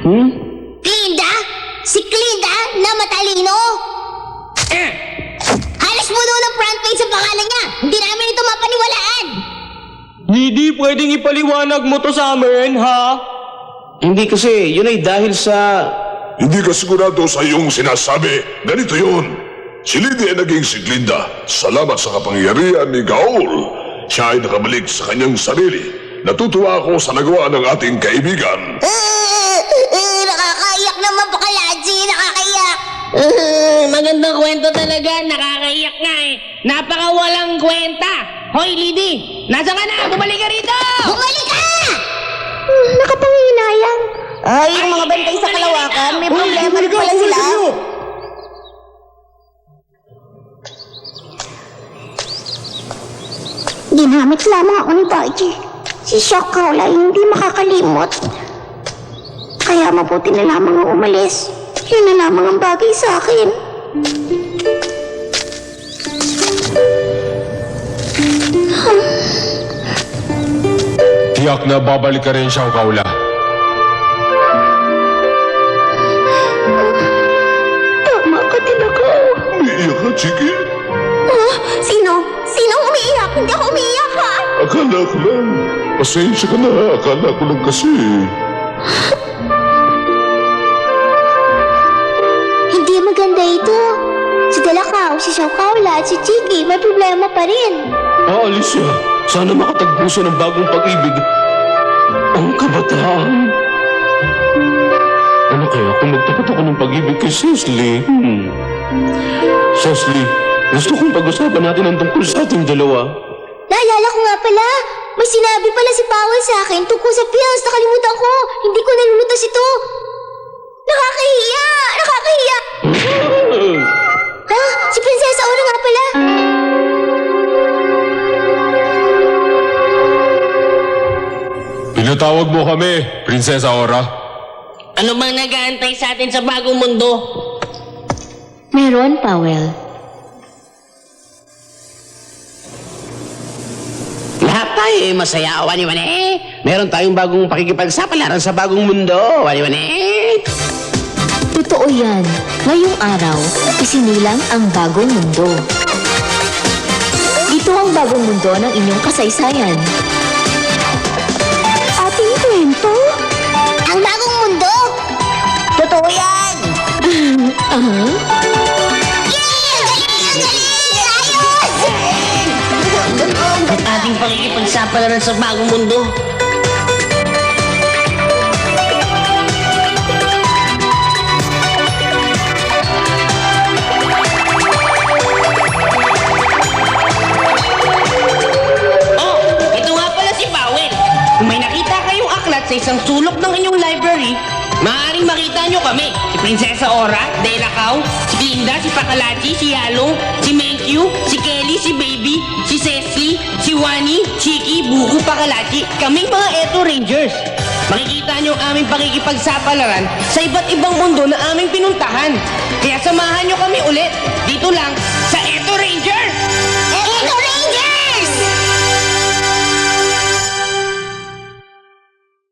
Glinda? Si Glinda na matalino? Halos puno ng front page sa pangalan niya. Hindi namin ito mapaniwalaan. Hindi pwedeng ipaliwanag mo to sa amin, ha? Hindi kasi, yun ay dahil sa... Hindi ka sigurado sa iyong sinasabi. Ganito yun. Si Lady ay naging si Glinda. Salamat sa kapangyarihan ni Gaul. Siya ay nakabalik sa kanyang sarili. Natutuwa ako sa nagawa ng ating kaibigan. Nakakaiyak naman pa Kalaji. Nakakaiyak. Magandang kwento talaga. Nakakaiyak nga eh. Napakawalang kwenta. Hoy, Lidi! Nasa ka na? Bumalik ka rito! Bumalik ka! Nakapanginayang. Ay, yung mga bantay sa Kalawakan, may problema rin pala sila. Ginamit lamang ako ni Baji. Si Shakaula hindi makakalimot. Kaya mabuti na lamang ang umalis. Yun na lamang ang bagay sa akin. Tiyak na babalik ka rin siya, Kaula. Tama ka talaga. Umiiyak ka, Chiki? Sino? Sino umiiyak? Hindi ako umiiyak, ha? Akala ko lang. Pasensya ka na. Akala ko lang kasi. Hindi maganda ito. Si Dalakaw, si Shakaula at si Chiki may problema pa rin. Aalis siya. Sana makatagpo siya ng bagong pag-ibig. Ang kabataan. Ano kaya kung magtapat ako ng pag-ibig kay Cecily? Cecily, gusto kong pag-usapan natin ang tungkol sa ating dalawa. Naalala ko nga pala. May sinabi pala si Powell sa akin tungkol sa pills. Nakalimutan ko. Hindi ko nalulutas ito. Nakakahiya! Nakakahiya! Ha? Si Prinsesa Aura nga pala. Pinatawag mo kami, Prinsesa Aura. Ano bang nag-aantay sa atin sa bagong mundo? Meron, Powell. Lahat tayo ay masaya, wani-wani. Meron tayong bagong pakikipagsapalaran sa bagong mundo, wani-wani. Totoo yan. Ngayong araw, isinilang ang bagong mundo. Ito ang bagong mundo ng inyong kasaysayan. Ating kwento? Ang bagong mundo? Totoo yan! Ah? Ang ating pakikipagsapalaran sa bagong mundo. Oh, ito nga pala si Powell. Kung may nakita kayong aklat sa isang sulok ng inyong library, maaaring makita nyo kami. Si Prinsesa Aura, Delacau, si Glinda, si Pakalachi, si Yalong, si Menkyu, si Kelly, si Baby, si Cecily, si Wani, Chiki, Buko, Pakalachi, kaming mga Eto Rangers. Makikita nyo ang aming pakikipagsapalaran sa iba't ibang mundo na aming pinuntahan. Kaya samahan nyo kami ulit dito lang